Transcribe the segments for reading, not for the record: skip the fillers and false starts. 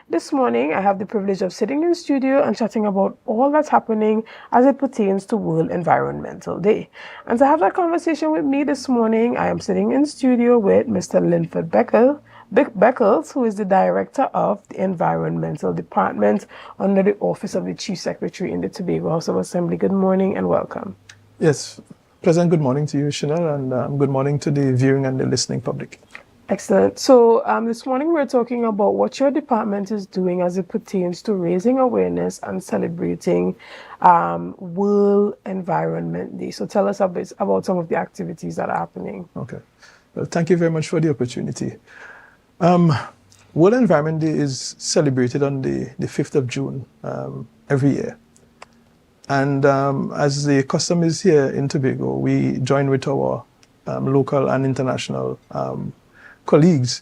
This morning, I have the privilege of sitting in studio and chatting about all that's happening as it pertains to World Environmental Day. And to have that conversation with me this morning, I am sitting in studio with Mr. Linford Beckles, who is the Director of the Environmental Department under the Office of the Chief Secretary in the Tobago House of Assembly. Good morning and welcome. Yes, pleasant good morning to you, Shenell, and good morning to the viewing and the listening public. Excellent. So this morning we're talking about what your department is doing as it pertains to raising awareness and celebrating World Environment Day. So tell us a bit about some of the activities that are happening. Okay. Well, thank you very much for the opportunity. World Environment Day is celebrated on the 5th of June every year. And as the custom is here in Tobago, we join with our local and international colleagues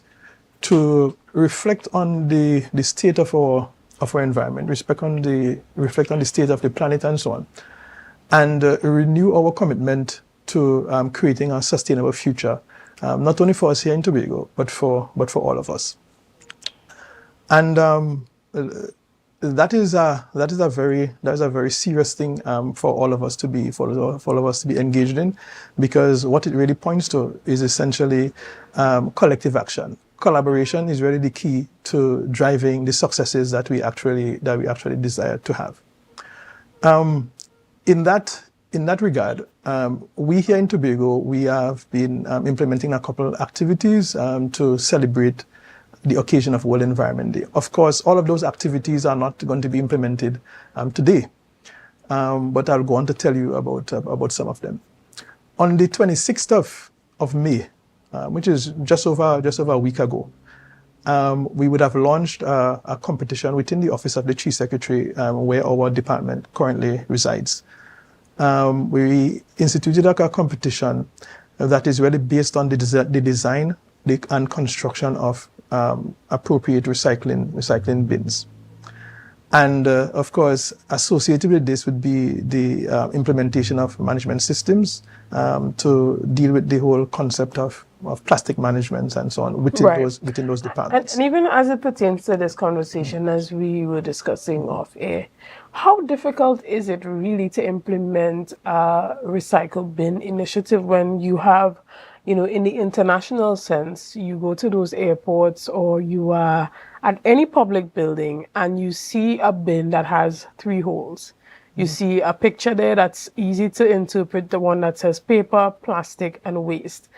to reflect on the state of our environment, reflect on the state of the planet and so on, and renew our commitment to creating a sustainable future, not only for us here in Tobago, but for all of us. And that is a very serious thing for all of us to be engaged in, because what it really points to is essentially collective action. Collaboration is really the key to driving the successes that we actually desire to have. In that regard, we here in Tobago, we have been implementing a couple activities to celebrate the occasion of World Environment Day. Of course, all of those activities are not going to be implemented today, but I'll go on to tell you about some of them. On the 26th of May, which is just over a week ago, we would have launched a competition within the Office of the Chief Secretary, where our department currently resides. We instituted a competition that is really based on the design and construction of appropriate recycling bins. And of course, associated with this would be the implementation of management systems to deal with the whole concept of plastic management and so on within those departments. And even as it pertains to this conversation, as we were discussing off air, how difficult is it really to implement a recycle bin initiative when you have, in the international sense, you go to those airports or you are at any public building and you see a bin that has 3 holes. You see a picture there that's easy to interpret, the one that says paper, plastic, and waste.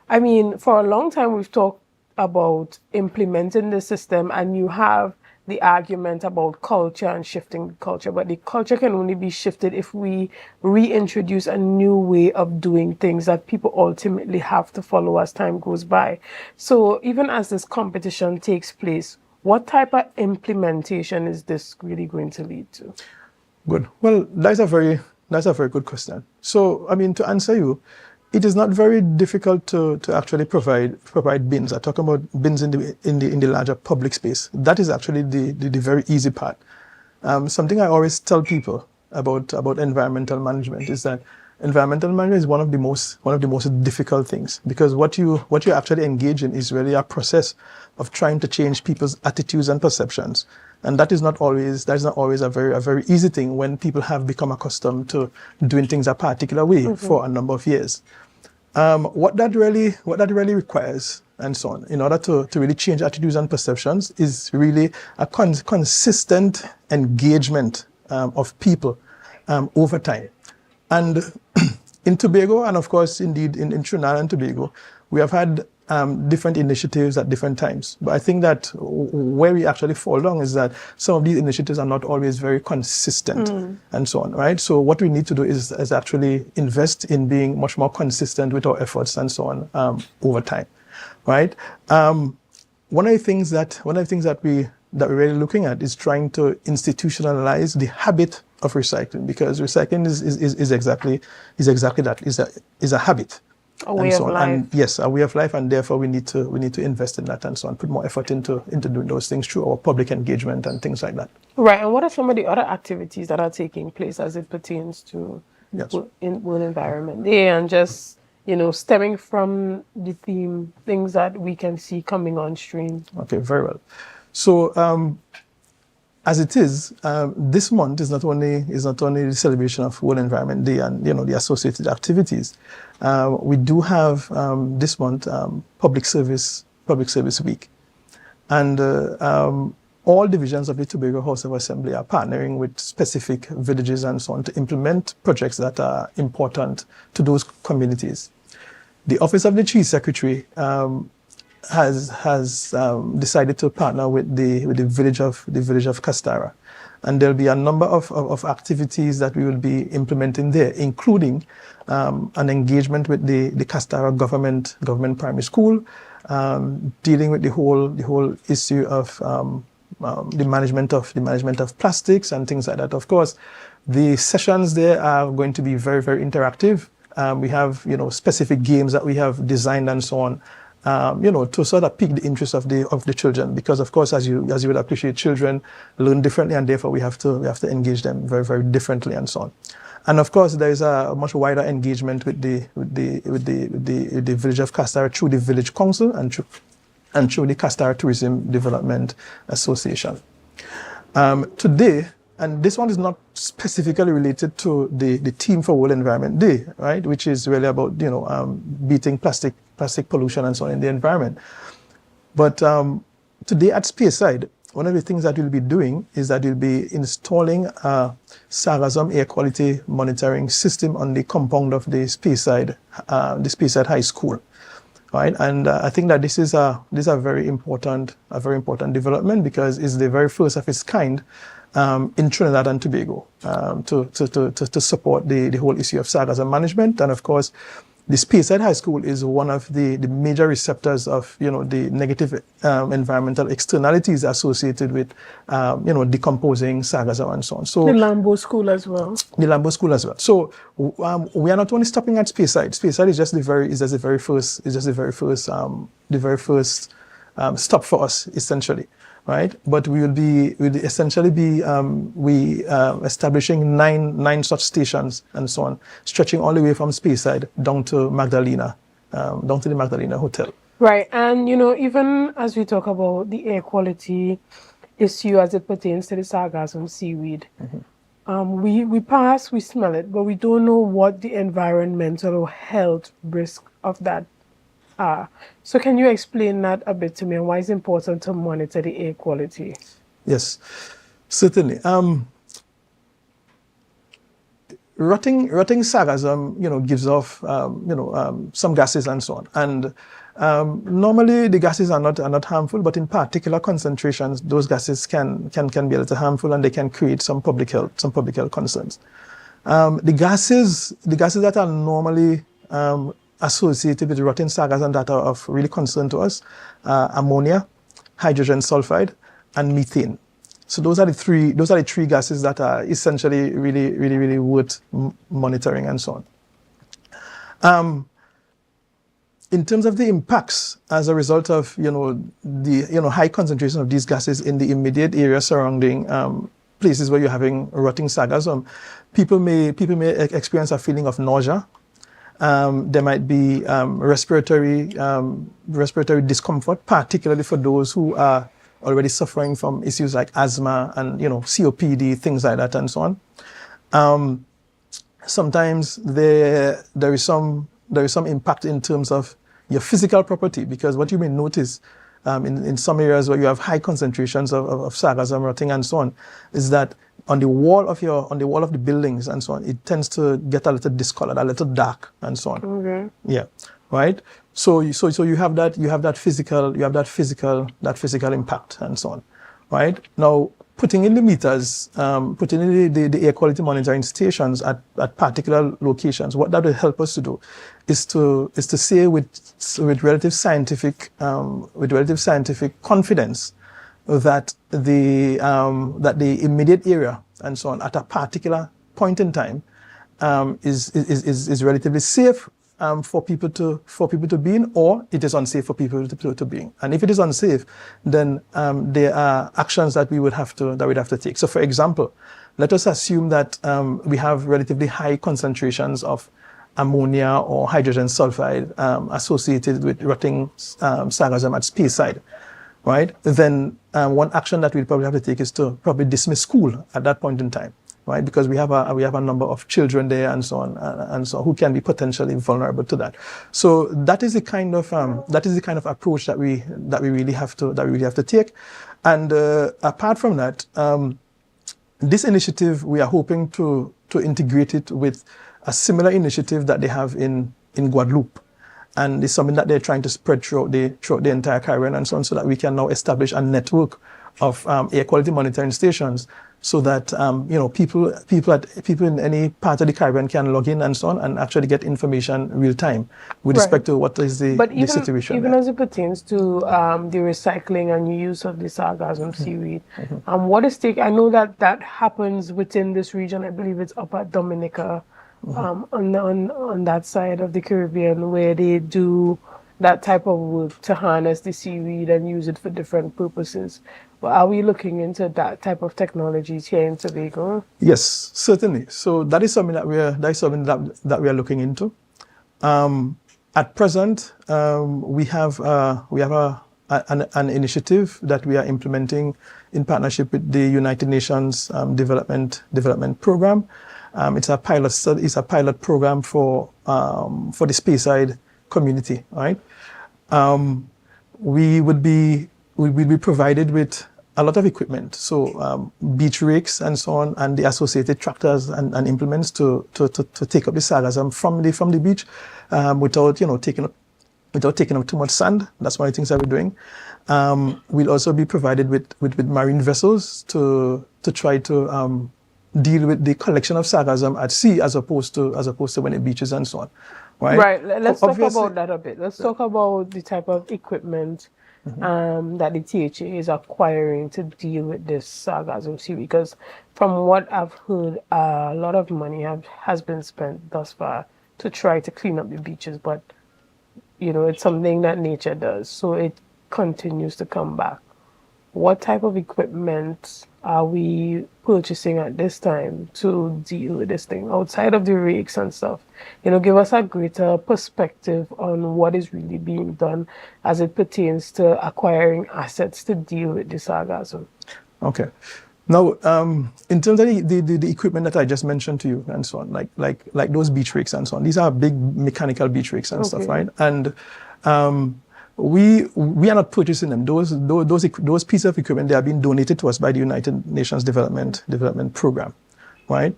I mean, for a long time, we've talked about implementing the system, and you have the argument about culture and shifting the culture, but the culture can only be shifted if we reintroduce a new way of doing things that people ultimately have to follow as time goes by. So even as this competition takes place, what type of implementation is this really going to lead to? Good. Well, that's a very good question. So, I mean, to answer you, it is not very difficult to actually provide bins. I talk about bins in the larger public space. That is actually the very easy part. Something I always tell people about environmental management is that environmental management is one of the most difficult things, because what you actually engage in is really a process of trying to change people's attitudes and perceptions. And that is not always a very easy thing when people have become accustomed to doing things a particular way for a number of years. What that really requires, and so on, in order to really change attitudes and perceptions, is really a consistent engagement of people over time. And in Tobago, and of course, indeed, in Trinidad and Tobago, we have had different initiatives at different times. But I think that where we actually fall down is that some of these initiatives are not always very consistent and so on, right? So what we need to do is actually invest in being much more consistent with our efforts and so on over time, right? One of the things that we're really looking at is trying to institutionalize the habit of recycling, because recycling is exactly that, is a habit. A way of life. And yes, a way of life, and therefore we need to invest in that and so on, put more effort into doing those things through our public engagement and things like that. Right, and what are some of the other activities that are taking place as it pertains to World Environment Day, and just, stemming from the theme, things that we can see coming on stream? Okay, very well. So as it is, this month is not only the celebration of World Environment Day and the associated activities. We do have this month Public Service Week, and all divisions of the Tobago House of Assembly are partnering with specific villages and so on to implement projects that are important to those communities. The Office of the Chief Secretary has decided to partner with the village of Castara, and there'll be a number of activities that we will be implementing there, including an engagement with the Castara government primary school, dealing with the whole issue of the management of plastics and things like that. Of course, the sessions there are going to be very, very interactive. We have specific games that we have designed and so on. To sort of pique the interest of the children, because of course, as you would appreciate, children learn differently, and therefore we have to engage them very, very differently and so on. And of course, there is a much wider engagement with the village of Castara through the village council and through the Castara Tourism Development Association. Today, and this one is not specifically related to the theme for World Environment Day, right? Which is really about beating plastic pollution and so on in the environment. But today at Speyside, one of the things that we'll be doing is that we'll be installing a sargassum air quality monitoring system on the compound of the Speyside High School, right? And I think that this is a very important development, because it's the very first of its kind in Trinidad and Tobago to support the whole issue of sargassum management. And of course, the Speyside High School is one of the major receptors of the negative environmental externalities associated with decomposing sargassum and so on. So the Lambo School as well. The Lambo School as well. So we are not only stopping at Speyside. Speyside is just the very first stop for us, essentially. Right, but we'll essentially be establishing nine such stations and so on, stretching all the way from Speyside down to Magdalena, down to the Magdalena Hotel. Right, and even as we talk about the air quality issue as it pertains to the sargassum seaweed, we pass, we smell it, but we don't know what the environmental or health risk of that are. So can you explain that a bit to me, and why it's important to monitor the air quality? Yes, certainly. Rotting sargassum, gives off, some gases and so on. And normally the gases are not harmful, but in particular concentrations, those gases can be a little harmful, and they can create some public health concerns. The gases that are normally associated with rotting sargassum that are of really concern to us: ammonia, hydrogen sulfide, and methane. So those are the three gases that are essentially really worth monitoring and so on. In terms of the impacts as a result of the high concentration of these gases in the immediate area surrounding places where you're having rotting sargassum, people may experience a feeling of nausea. There might be respiratory discomfort, particularly for those who are already suffering from issues like asthma and COPD, things like that, and so on. Sometimes there is some impact in terms of your physical property, because what you may notice in some areas where you have high concentrations of sargassum rotting and so on, is that on the wall of the buildings and so on, it tends to get a little discolored, a little dark and so on. Okay. Yeah, right. So you have that physical impact and so on, right? Now, putting in the meters, putting in the air quality monitoring stations at particular locations, what that will help us to do is to say with relative scientific confidence that the immediate area and so on at a particular point in time is relatively safe for people to be in, or it is unsafe for people to be in. And if it is unsafe, then there are actions that we'd have to take. So, for example, let us assume that we have relatively high concentrations of ammonia or hydrogen sulfide associated with rotting sargassum at Speyside. right, then one action that we'll probably have to take is to probably dismiss school at that point in time, right, because we have a number of children there and so on, and so who can be potentially vulnerable to that. So that is the kind of approach that we really have to take. And apart from that, this initiative, we are hoping to integrate it with a similar initiative that they have in Guadeloupe. And it's something that they're trying to spread throughout the entire Caribbean and so on, so that we can now establish a network of air quality monitoring stations, so that people in any part of the Caribbean can log in and so on and actually get information real time with respect to what is the situation. Even as it pertains to the recycling and use of the sargassum seaweed, what is I know that happens within this region. I believe it's up at Dominica, on that side of the Caribbean, where they do that type of work to harness the seaweed and use it for different purposes. But are we looking into that type of technologies here in Tobago? Yes, certainly. So that is something that we are looking into. At present, we have an initiative that we are implementing in partnership with the United Nations Development Program. It's a pilot study. It's a pilot program for the Speyside community, right? We will be provided with a lot of equipment, so beach rakes and so on, and the associated tractors and implements to take up the sargassum from the beach, without taking up too much sand. That's one of the things that we're doing. We'll also be provided with marine vessels to try to deal with the collection of sargassum at sea, as opposed to when it beaches and so on. Right. Let's talk about that a bit. Let's talk about the type of equipment that the THA is acquiring to deal with this sargassum seaweed. Because from what I've heard, a lot of money has been spent thus far to try to clean up the beaches. But, it's something that nature does. So it continues to come back. What type of equipment are we purchasing at this time to deal with this thing outside of the rakes and stuff? Give us a greater perspective on what is really being done as it pertains to acquiring assets to deal with the sargassum. Okay. Now, in terms of the equipment that I just mentioned to you and so on, like those beach rakes and so on, these are big mechanical beach rakes and stuff, right? And we are not purchasing them. Those pieces of equipment, they are being donated to us by the United Nations Development Program, right?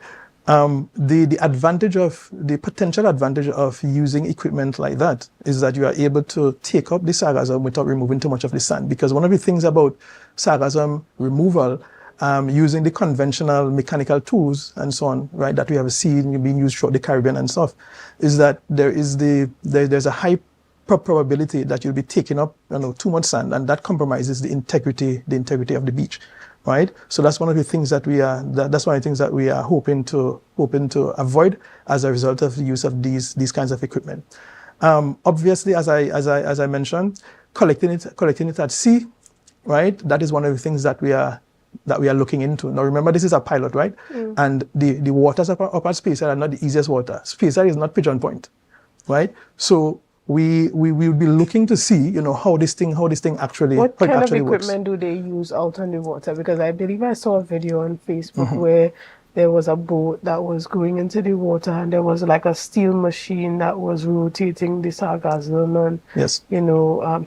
The potential advantage of using equipment like that is that you are able to take up the sargassum without removing too much of the sand. Because one of the things about sargassum removal, using the conventional mechanical tools and so on, right, that we have seen being used throughout the Caribbean and stuff, is that there's a high probability that you'll be taking up too much sand, and that compromises the integrity of the beach, right? So that's one of the things that we are hoping to avoid as a result of the use of these kinds of equipment. Obviously, as I mentioned, collecting it at sea, right? That is one of the things that we are looking into. Now remember, this is a pilot, right? And the waters up at Speyside are not the easiest water. Speyside is not Pigeon Point, right? So we will be looking to see, how this thing actually works. What kind of equipment do they use out on the water? Because I believe I saw a video on Facebook where there was a boat that was going into the water, and there was like a steel machine that was rotating the sargassum and, yes,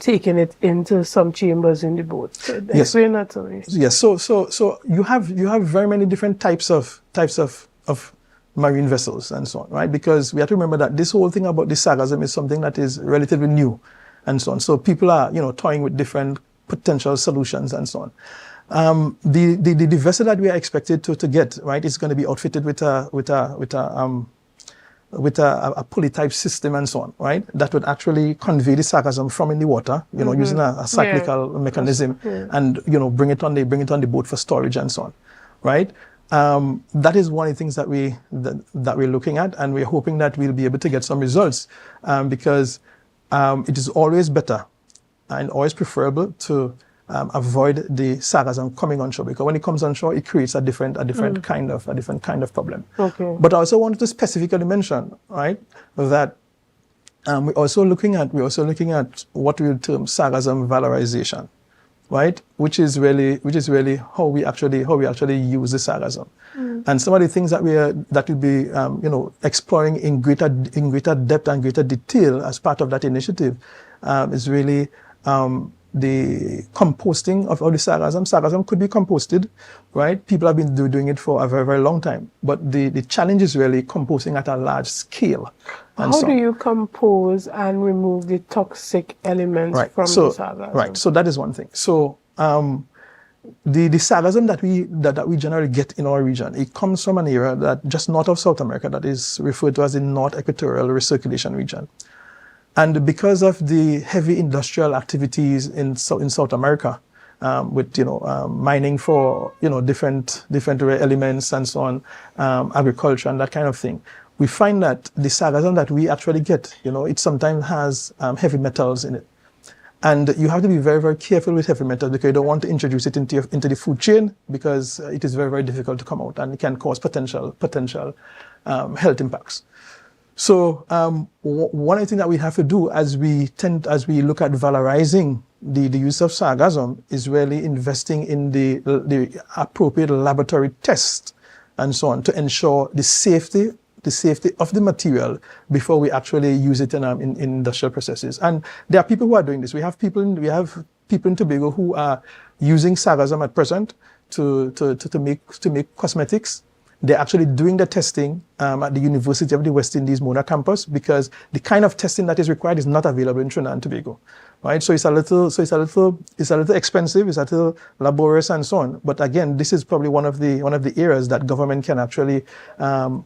taking it into some chambers in the boat. So explain that to me. Yes. So you have very many different types of marine vessels and so on, right? Because we have to remember that this whole thing about the sargassum is something that is relatively new and so on. So people are, toying with different potential solutions and so on. The vessel that we are expected to get, right, is going to be outfitted with a pulley type system and so on, right? That would actually convey the sargassum from in the water, using a cyclical mechanism, and bring it on the boat for storage and so on, right? That is one of the things that we're looking at, and we're hoping that we'll be able to get some results, because it is always better and always preferable to avoid the sargassum coming on shore, because when it comes on shore, it creates a different kind of problem. Okay. But I also wanted to specifically mention, right, that we're also looking at what we term sargassum valorization, right? Which is really how we actually use the sarcasm. And some of the things that we'll be exploring in greater depth and greater detail as part of that initiative is really the composting of all the sarcasm. Sarcasm could be composted, right? People have been doing it for a very, very long time. But the challenge is really composting at a large scale. How do you compose and remove the toxic elements from the sarcasm? Right. So that is one thing. So the sarcasm that we generally get in our region, it comes from an area that just north of South America that is referred to as the North Equatorial Recirculation Region. And because of the heavy industrial activities in South America, with mining for different rare elements and so on, agriculture and that kind of thing, we find that the sarcasm that we actually get, it sometimes has heavy metals in it. And you have to be very, very careful with heavy metals because you don't want to introduce it into the food chain because it is very, very difficult to come out and it can cause potential health impacts. So one of the things that we have to do as we look at valorizing the use of sarcasm is really investing in the appropriate laboratory tests and so on to ensure the safety of the material before we actually use it in industrial processes. And there are people who are doing this. We have people in Tobago who are using sarcasm at present to make cosmetics. They're actually doing the testing at the University of the West Indies Mona campus because the kind of testing that is required is not available in Trinidad and Tobago, right? So it's a little expensive, it's a little laborious and so on. But again, this is probably one of the areas that government can actually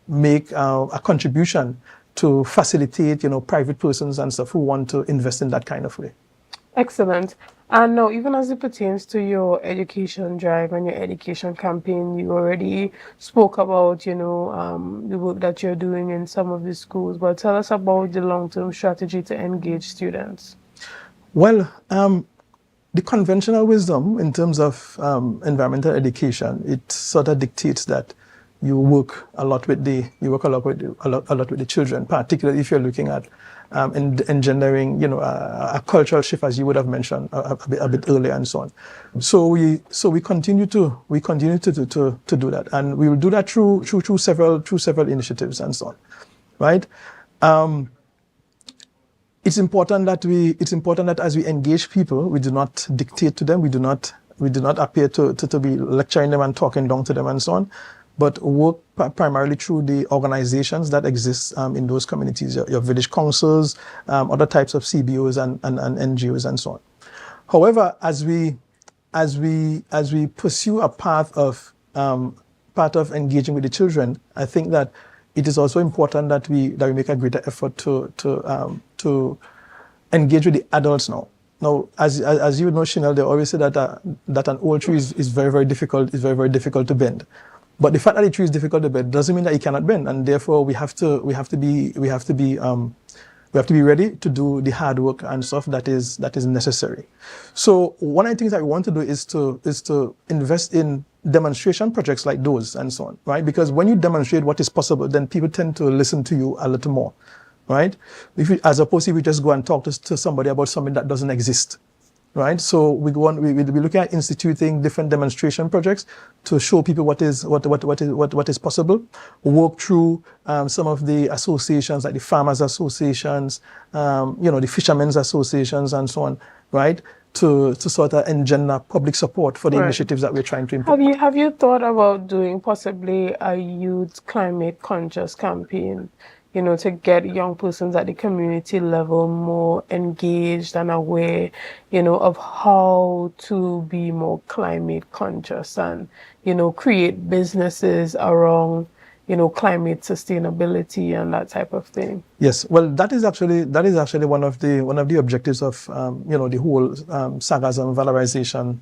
make a contribution to facilitate, private persons and stuff who want to invest in that kind of way. Excellent. And now, even as it pertains to your education drive and your education campaign, you already spoke about, the work that you're doing in some of the schools. But tell us about the long-term strategy to engage students. Well, the conventional wisdom in terms of environmental education, it sort of dictates that you work a lot with the children, particularly if you're looking at engendering, a cultural shift, as you would have mentioned a bit earlier, and so on. So we continue to do that, and we will do that through several initiatives and so on, right? It's important that as we engage people, we do not dictate to them. We do not appear to be lecturing them and talking down to them and so on, but work primarily through the organizations that exist in those communities, your village councils, other types of CBOs and NGOs and so on. However, as we pursue a path of engaging with the children, I think that it is also important that we make a greater effort to engage with the adults now. Now, as you know, Shenell, they always say that an old tree is very, very difficult to bend. But the fact that the tree is difficult to bend doesn't mean that it cannot bend, and therefore we have to be ready to do the hard work and stuff that is necessary. So one of the things that we want to do is to invest in demonstration projects like those and so on, right? Because when you demonstrate what is possible, then people tend to listen to you a little more, right? As opposed to if we just go and talk to somebody about something that doesn't exist. Right, so we'll be looking at instituting different demonstration projects to show people what is possible. Work through some of the associations like the farmers associations, the fishermen's associations and so on. Right, to sort of engender public support for the initiatives that we're trying to implement. Have you thought about doing possibly a youth climate conscious campaign? To get young persons at the community level more engaged and aware, of how to be more climate conscious and, create businesses around, climate sustainability and that type of thing. Yes, well, that is actually one of the objectives of, the whole sarcasm valorization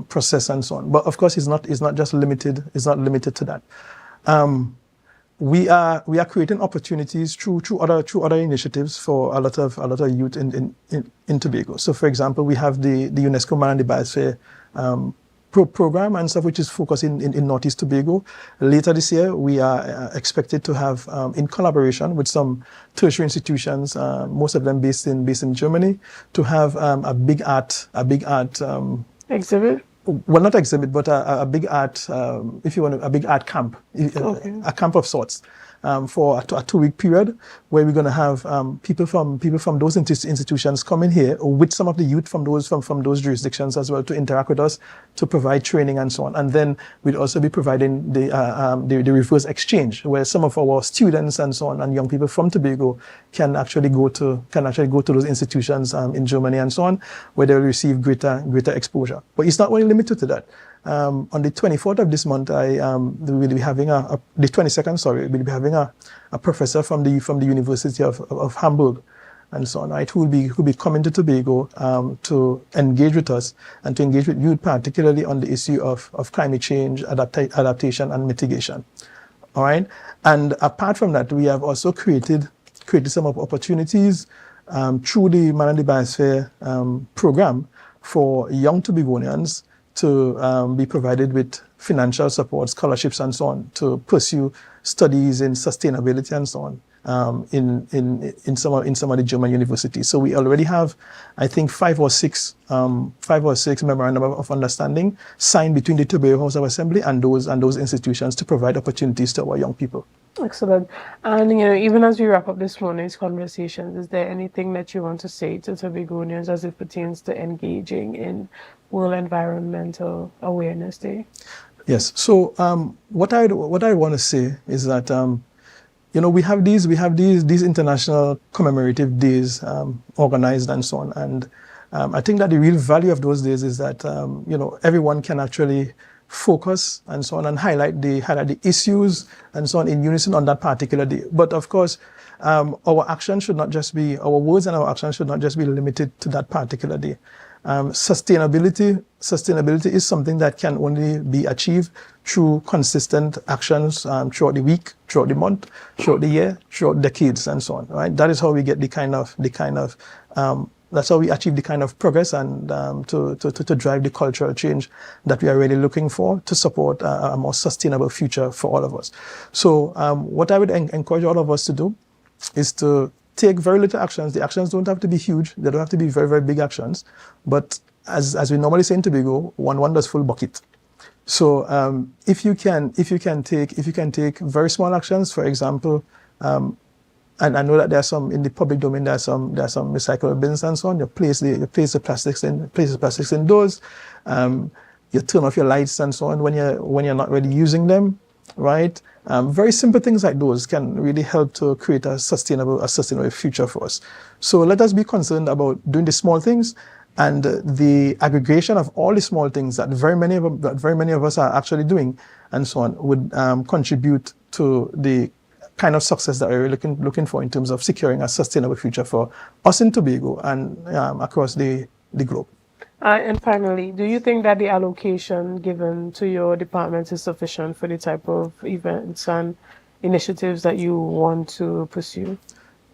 process and so on. But of course, it's not just limited. It's not limited to that. We are creating opportunities through other initiatives for a lot of youth in Tobago. So, for example, we have the UNESCO Man and the Biosphere program and stuff, which is focused in Northeast Tobago. Later this year, we are expected to have, in collaboration with some tertiary institutions, most of them based in Germany, to have a big art Exhibit? Well, not exhibit, but a big art, if you want, a big art camp, Okay. a camp of sorts, for a 2-week period, where we're going to have people from those institutions come in here with some of the youth from those jurisdictions as well to interact with us, to provide training and so on. And then we'd also be providing the reverse exchange, where some of our students and so on and young people from Tobago can actually go to those institutions in Germany and so on, where they'll receive greater exposure. But it's not only limited to that. On the 24th of this month, we'll be having the 22nd, sorry, we'll be having a professor from the University of Hamburg and so on, right, who will be coming to Tobago to engage with us and to engage with youth, particularly on the issue of climate change, adaptation and mitigation. All right. And apart from that, we have also created some opportunities through the Man and the Biosphere program for young Tobagonians to be provided with financial support, scholarships, and so on, to pursue studies in sustainability and so on in some of the German universities. So we already have, I think, 5 or 6 memorandum of understanding signed between the Tobago House of Assembly and those institutions to provide opportunities to our young people. Excellent. And even as we wrap up this morning's conversations, is there anything that you want to say to Tobagonians as it pertains to engaging in World Environmental Awareness Day? Yes. So what I want to say is that we have these international commemorative days organized and so on, and I think that the real value of those days is that everyone can actually focus and so on and highlight the issues and so on in unison on that particular day. But of course, our words and our actions should not just be limited to that particular day. Sustainability is something that can only be achieved through consistent actions throughout the week, throughout the month, throughout the year, throughout decades, and so on. Right? That is how we get that's how we achieve the kind of progress and to drive the cultural change that we are really looking for to support a more sustainable future for all of us. So what I would encourage all of us to do is to take very little actions. The actions don't have to be huge. They don't have to be very, very big actions. But as we normally say in Tobago, one does full bucket. So if you can take very small actions, for example, and I know that there are some in the public domain. There are some recyclable bins and so on. You place the plastics indoors. You turn off your lights and so on when you're not really using them, right? Very simple things like those can really help to create a sustainable future for us. So let us be concerned about doing the small things, and the aggregation of all the small things that very many of us are actually doing and so on would contribute to the kind of success that we're looking for in terms of securing a sustainable future for us in Tobago and across the globe. And finally, do you think that the allocation given to your department is sufficient for the type of events and initiatives that you want to pursue?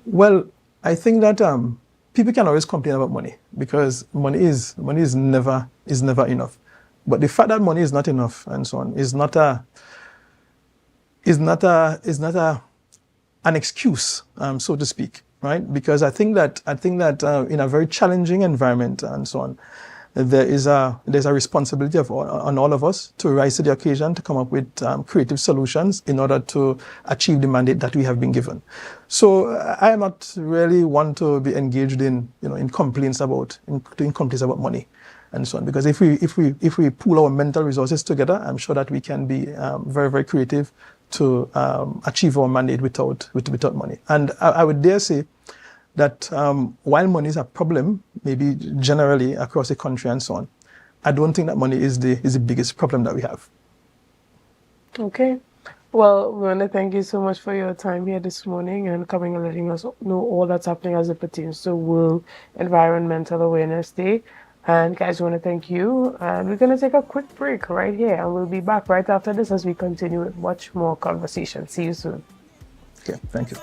Well, I think that people can always complain about money, because money is never enough. But the fact that money is not enough and so on is not an excuse, so to speak, right? Because I think that in a very challenging environment and so on, there's a responsibility on all of us to rise to the occasion, to come up with creative solutions in order to achieve the mandate that we have been given. So I am not really one to be engaged in complaints about money and so on, because if we pool our mental resources together, I'm sure that we can be very, very creative to achieve our mandate without money. And I would dare say that while money is a problem, maybe generally across the country and so on, I don't think that money is the biggest problem that we have. Okay. Well, we want to thank you so much for your time here this morning and coming and letting us know all that's happening as it pertains to World Environmental Awareness Day. And guys, we want to thank you. And we're going to take a quick break right here, and we'll be back right after this as we continue with much more conversation. See you soon. Okay, thank you.